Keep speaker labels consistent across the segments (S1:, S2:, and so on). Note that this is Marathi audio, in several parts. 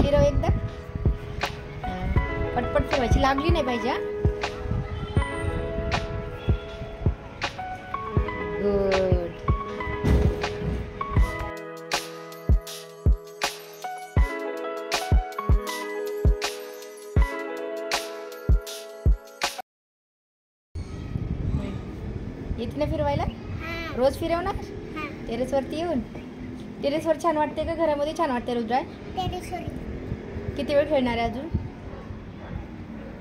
S1: फिरव एकदा. पटपट फिरवायची, लागली नाही पाहिजे. गुड. येते ना फिरवायला? रोज फिरवणार? टेरेसवरती येऊन? टेरेसवर छान वाटते का घरामध्ये छान वाटते रुद्रा?
S2: टेरेसवर.
S1: किती वेळ खेळणार आहे अजून?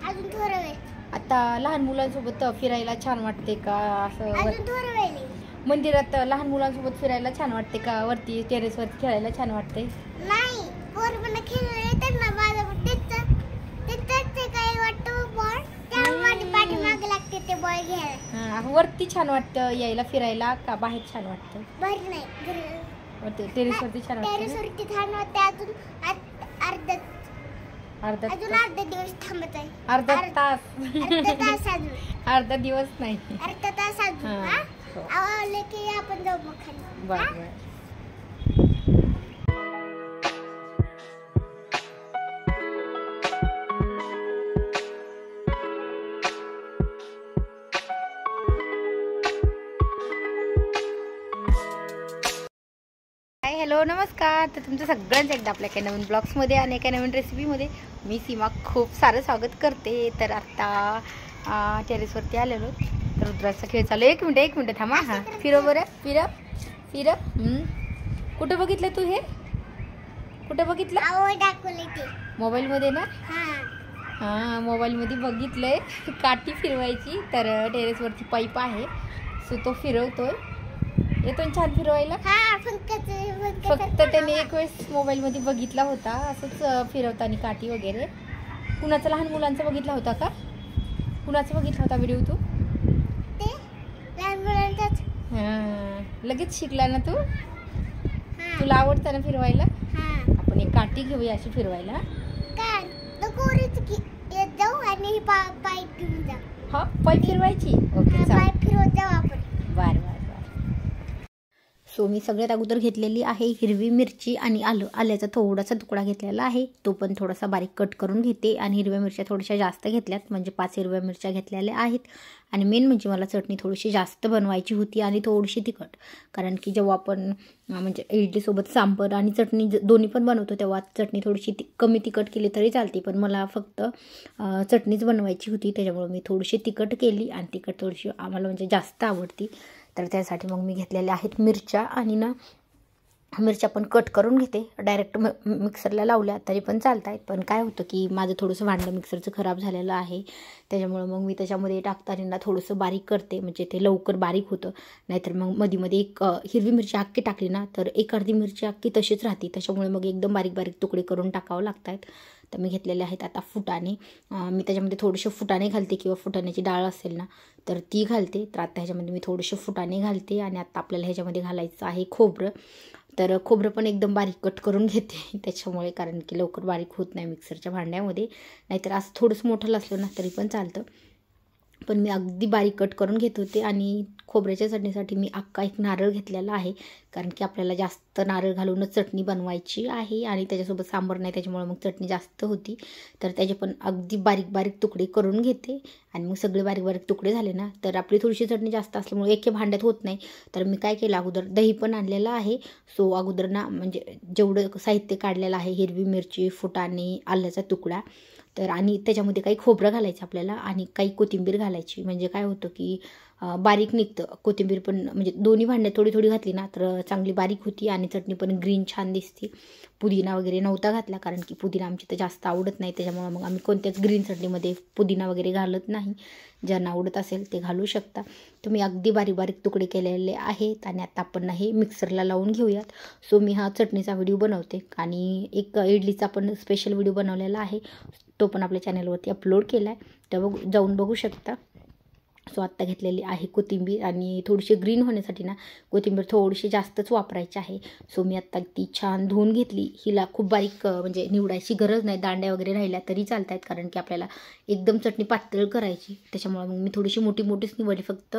S2: अजून थोडा वेळ.
S1: आता लहान मुलांसोबत फिरायला छान वाटते का? असं
S2: अजून थोडा वेळ.
S1: मंदिरात लहान मुलांसोबत फिरायला छान वाटते का? वरती टेरेसवरती खेळायला छान वाटते?
S2: नाही, पोरं खेळायला येतात ना माझ्या ते काय वाटतं बॉल त्यामध्ये पाठीमागे लागते ते बॉल घ्यायला.
S1: वरती छान वाटतं यायला फिरायला का बाहेर छान वाटतं?
S2: बाहेर नाही,
S1: वरती टेरेसवरती छान वाटतं.
S2: टेरेसवरती छान वाटते. अजून अर्धा दिवस थांबत आहे.
S1: अर्धा तास
S2: अजून
S1: अर्धा दिवस नाही,
S2: अर्धा तास अजून. आवडले की आपण जाऊ मग खाली.
S1: बरं. हॅलो नमस्कार. तर तुमचं सगळ्यांचं एकदा आपल्या काही नवीन ब्लॉग्समध्ये आणि एका नवीन रेसिपीमध्ये मी सीमा खूप सारं स्वागत करते. तर आत्ता टेरेसवरती आलेलो. तर रुद्राचा खेळ चालू. एक मिनिट थांबा. हां फिरव बरं, फिरव. कुठं बघितलं तू? हे कुठं बघितलं?
S2: दाखवले ते
S1: मोबाईलमध्ये ना? हां मोबाईलमध्ये बघितलंय. काठी फिरवायची. तर टेरेसवरती पाईप आहे सो तो फिरवतोय. येतो छान फिरवायला. फक्त त्याने एक वेळेस मोबाईलमध्ये बघितला होता असंच फिरवताना काठी वगैरे. कुणाचा लहान मुलांचा बघितला होता का? कुणाचा बघितला होता व्हिडिओ तू?
S2: लहान मुलांचाच.
S1: हां लगेच शिकला ना तू? तुला आवडतं ना फिरवायला? आपण एक काठी घेऊया अशी फिरवायला.
S2: आणि पाईप घेऊन जा.
S1: हा पाईप फिरवायची. ओके
S2: पाईप फिरवत जाऊ आपण.
S1: बरं. सो मी सगळ्यात अगोदर घेतलेली आहे हिरवी मिरची आणि आल्याचा थोडासा तुकडा घेतलेला आहे. तो पण थोडासा बारीक कट करून घेते. आणि हिरव्या मिरच्या थोड्याशा जास्त घेतल्यात, म्हणजे 5 हिरव्या मिरच्या घेतलेल्या आहेत. आणि मेन म्हणजे मला चटणी थोडीशी जास्त बनवायची होती आणि थोडीशी तिखट. कारण की जेव्हा आपण म्हणजे इडलीसोबत सांबर आणि चटणी दोन्ही पण बनवतो तेव्हा चटणी थोडीशी कमी तिखट केली तरी चालते. पण मला फक्त चटणीच बनवायची होती त्याच्यामुळे मी थोडीशी तिखट केली. आणि तिखट थोडीशी आम्हाला म्हणजे जास्त आवडती. तर त्यासाठी मग मी घेतलेल्या आहेत मिरच्या. आणि ना मिरच्या पण कट करून घेते. डायरेक्ट मिक्सरला लावल्या तरी पण चालत आहेत. पण काय होतं की माझं थोडंसं भांडं मिक्सरचं खराब झालेलं आहे. त्याच्यामुळं मग मी त्याच्यामध्ये टाकताना थोडंसं बारीक करते, म्हणजे ते लवकर बारीक होतं. नाहीतर मग मध्ये एक हिरवी मिरची अख्खी टाकली ना तर एक अर्धी मिरची अख्खी तशीच राहते. त्याच्यामुळे मग एकदम बारीक तुकडे करून टाकावं लागत आहेत. तर मी घेतलेले आहेत आता फुटाणे. मी त्याच्यामध्ये थोडेसे फुटाणे घालते किंवा फुटाण्याची डाळ असेल ना तर ती घालते. तर आता ह्याच्यामध्ये मी थोडेसे फुटाणे घालते. आणि आता आपल्याला ह्याच्यामध्ये घालायचं आहे खोबरं. तर खोबरं पण एकदम बारीक कट करून घेते त्याच्यामुळे, कारण की लवकर बारीक होत नाही मिक्सरच्या भांड्यामध्ये. नाहीतर असं थोडंसं मोठं असलं ना तरी पण चालतं. पण मी अगदी बारीक कट करून घेत होते. आणि खोबऱ्याच्या चटणीसाठी मी अख्खा एक नारळ घेतलेला आहे, कारण की आपल्याला जास्त नारळ घालूनच चटणी बनवायची आहे. आणि त्याच्यासोबत सांबार नाही त्याच्यामुळे मग चटणी जास्त होती. तर त्याचे पण अगदी बारीक तुकडे करून घेते. आणि मग सगळे बारीक तुकडे झाले ना तर आपली थोडीशी चटणी जास्त असल्यामुळे एके भांड्यात होत नाही. तर मी काय केलं, अगोदर दही पण आणलेलं आहे. सो अगोदर ना म्हणजे जेवढं साहित्य काढलेलं आहे, हिरवी मिरची, फुटाणे, आल्याचा तुकडा, तर आणि त्याच्यामध्ये काही खोबरं घालायचं आपल्याला आणि काही कोथिंबीर घालायची. म्हणजे काय होतं की बारीक निघतं कोथिंबीर पण, म्हणजे दोन्ही भांड्यात थोडी घातली ना तर चांगली बारीक होती. आणि चटणी पण ग्रीन छान दिसते. पुदिना वगैरे नव्हता घातला, कारण की पुदिना आमची तर जास्त आवडत नाही. त्याच्यामुळे मग आम्ही कोणत्याच ग्रीन चटणीमध्ये पुदिना वगैरे घालत नाही. ज्यांना आवडत असेल ते घालू शकता. तुम्ही अगदी बारीक तुकडे केलेले आहेत. आणि आता आपण हे मिक्सरला लावून घेऊयात. सो मी हा चटणीचा व्हिडिओ बनवते. आणि एक इडलीचा पण स्पेशल व्हिडिओ बनवलेला आहे, तो पण आपल्या चॅनलवरती अपलोड केला आहे. तर जाऊन बघू शकता. सो आत्ता घेतलेली आहे कोथिंबीर. आणि थोडीशी ग्रीन होण्यासाठी ना कोथिंबीर थोडीशी जास्तच वापरायची आहे. सो मी आत्ता ती छान धुवून घेतली. हिला खूप बारीक म्हणजे निवडायची गरज नाही, दांड्या वगैरे राहिल्या तरी चालत आहेत, कारण की आपल्याला एकदम चटणी पातळ करायची. त्याच्यामुळे मग मी थोडीशी मोठीच निवडली. फक्त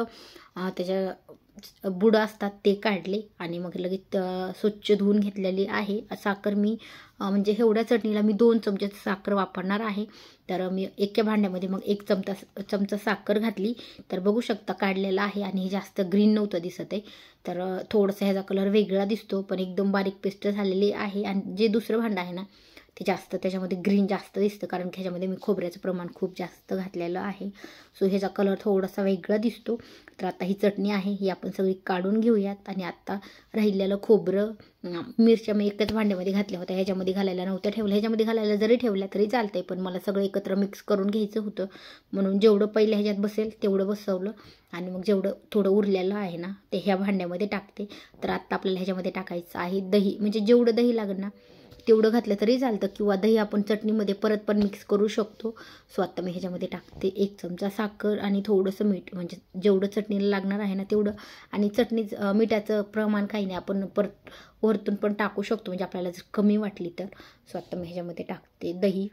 S1: बुडं असतात ते काढले आणि मग लगेच स्वच्छ धुवून घेतलेली आहे. साखर मी म्हणजे एवढ्या चटणीला मी 2 चमचे साखर वापरणार आहे. तर मी एका भांड्यामध्ये मग 1 चमचा साखर घातली. तर बघू शकता काढलेला आहे आणि हे जास्त ग्रीन नव्हतं दिसत आहे. तर थोडंसं ह्याचा कलर वेगळा दिसतो, पण एकदम बारीक पेस्ट झालेली आहे. आणि जे दुसरं भांडं आहे ना ते जास्त त्याच्यामध्ये ग्रीन जास्त दिसतं, कारण की ह्याच्यामध्ये मी खोबऱ्याचं प्रमाण खूप जास्त घातलेलं आहे. सो ह्याचा कलर थोडासा वेगळा दिसतो. तर आता ही चटणी आहे ही आपण सगळी काढून घेऊयात. आणि आता राहिलेलं खोबरं, मिरच्या मी एकच भांड्यामध्ये घातल्या होत्या, ह्याच्यामध्ये घालायला नव्हत्या ठेवल्या. ह्याच्यामध्ये घालायला जरी ठेवल्या तरी चालतंय, पण मला सगळं एकत्र मिक्स करून घ्यायचं होतं, म्हणून जेवढं पहिल्या ह्याच्यात बसेल तेवढं बसवलं. आणि मग जेवढं थोडं उरलेलं आहे ना ते ह्या भांड्यामध्ये टाकते. तर आत्ता आपल्याला ह्याच्यामध्ये टाकायचं आहे दही, म्हणजे जेवढं दही लागेल ना तेवढं घातलं तरी चालतं, किंवा दही आपण चटणीमध्ये परत पण मिक्स करू शकतो. सो आता मी ह्याच्यामध्ये टाकते 1 चमचा साखर आणि थोडंसं मीठ, म्हणजे जेवढं चटणीला लागणार आहे ना तेवढं. आणि चटणी मिठाचं प्रमाण काही नाही, आपण परत वरतून पण टाकू शकतो, म्हणजे आपल्याला जर कमी वाटली तर. सो आता मी ह्याच्यामध्ये टाकते दही.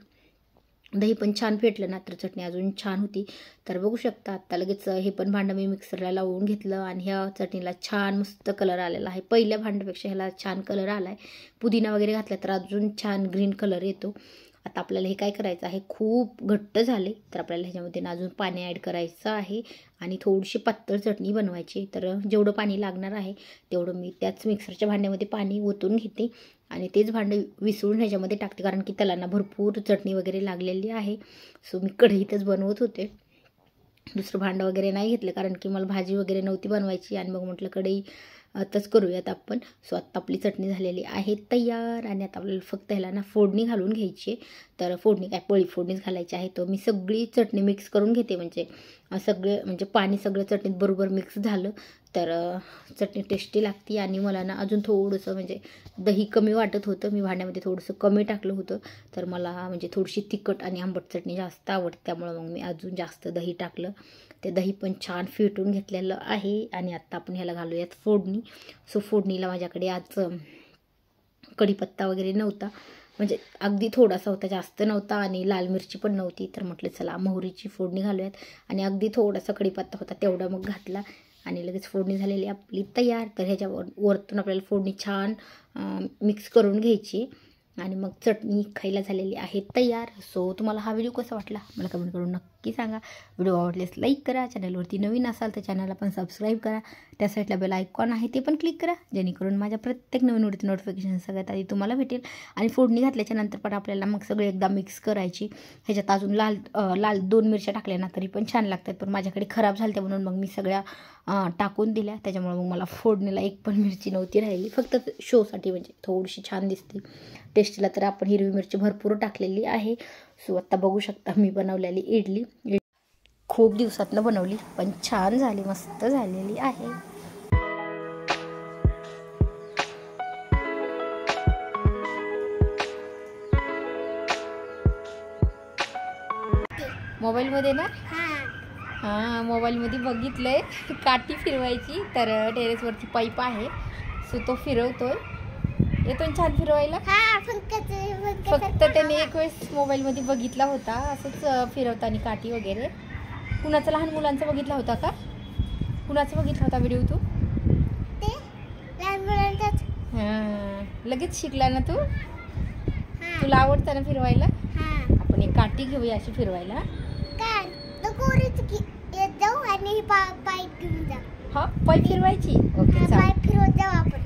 S1: दही पण छान फेटलं ना तर चटणी अजून छान होती. तर बघू शकता आता लगेच हे पण भांडं मी मिक्सरला लावून घेतलं आणि ह्या चटणीला छान मस्त कलर आलेला आहे. पहिल्या भांड्यापेक्षा ह्याला छान कलर आला आहे. पुदिना वगैरे घातला तर अजून छान ग्रीन कलर येतो. आता आपल्याला हे काय करायचं आहे, खूप घट्ट झाले तर आपल्याला ह्याच्यामध्ये अजून पाणी ॲड करायचं आहे आणि थोडीशी पातळ चटणी बनवायची. तर जेवढं पाणी लागणार आहे तेवढं मी त्याच मिक्सरच्या भांड्यामध्ये पाणी ओतून घेते आणि तेच भांडं विसळून ह्याच्यामध्ये टाकते, कारण की त्याला भरपूर चटणी वगैरे लागलेली आहे. सो मी कढईतच बनवत होते, दुसरं भांडं वगैरे नाही घेतलं, कारण की मला भाजी वगैरे नव्हती बनवायची. आणि मग म्हटलं कढई आताच करूयात आपण. सो आत्ता आपली चटणी झालेली आहे तयार. आणि आता आपल्याला फक्त ह्याला ना फोडणी घालून घ्यायची. तर फोडणी काय पळी फोडणीच घालायची आहे. तो मी सगळी चटणी मिक्स करून घेते, म्हणजे सगळं म्हणजे पाणी सगळं चटणीत बरोबर मिक्स झालं तर चटणी टेस्टी लागते. आणि मला ना अजून थोडंसं म्हणजे दही कमी वाटत होतं, मी भांड्यामध्ये थोडंसं कमी टाकलं होतं. तर मला म्हणजे थोडीशी तिखट आणि आंबट चटणी जास्त आवडते, त्यामुळं मग मी अजून जास्त दही टाकलं. ते दही पण छान फेटून घेतलेलं आहे. आणि आत्ता आपण ह्याला घालूयात फोडणी. सो फोडणीला माझ्याकडे आज कढीपत्ता वगैरे नव्हता, म्हणजे अगदी थोडासा होता, जास्त नव्हता. आणि लाल मिरची पण नव्हती, तर म्हटलं चला मोहरीची फोडणी घालूयात. आणि अगदी थोडासा कढीपत्ता होता तेवढा मग घातला आणि लगेच फोडणी झालेली आपली तयार. तर ह्याच्यावर वरतून आपल्याला फोडणी छान मिक्स करून घ्यायची आणि मग चटणी खायला झालेली आहे तयार. सो तुम्हाला हा व्हिडिओ कसा वाटला मला कमेंट करून नक्की सांगा. व्हिडिओ आवडल्यास लाईक करा, चॅनलवरती नवीन असाल तर चॅनलला पण सबस्क्राईब करा, त्या साईडला बेल आयकॉन आहे ते पण क्लिक करा, जेणेकरून माझ्या प्रत्येक नवीन व्हिडिओचं नोटिफिकेशन सगळ्यात आधी तुम्हाला भेटेल. आणि फोडणी घातल्याच्या नंतर पण आपल्याला मग सगळे एकदा मिक्स करायची. ह्याच्यात अजून लाल 2 मिरच्या टाकल्या ना तरी पण छान लागतात, पण माझ्याकडे खराब झाल्या म्हणून मग मी सगळ्या टाकून दिल्या. त्याच्यामुळे मग मला फोडणीला 1 पण मिरची नव्हती राहिली, फक्त शोसाठी, म्हणजे थोडीशी छान दिसते टेस्टला. तर आपण हिरवी मिरची भरपूर टाकलेली आहे. सो आत्ता बघू शकता मी बनवलेली इडली खूप दिवसातनं बनवली, पण छान झाली, मस्त झालेली आहे. मोबाईलमध्ये ना हां मोबाईलमध्ये बघितलंय काठी फिरवायची. तर टेरेसवरती पाईप आहे, सो तो फिरवतोय, येतो छान फिरवायला. फक्त त्याने एक वेळेस मोबाईलमध्ये बघितला होता असंच फिरवताना काठी वगैरे. कुणाचा लहान मुलांचा बघितला होता का? कुणाचा बघितला होता व्हिडिओ तू? हां लगेच शिकला ना तू? तुला आवडतं ना फिरवायला? आपण एक काठी घेऊया अशी फिरवायला. हा पाईप फिरवायची. ओके, पाईप फिरवत जाऊ आपण.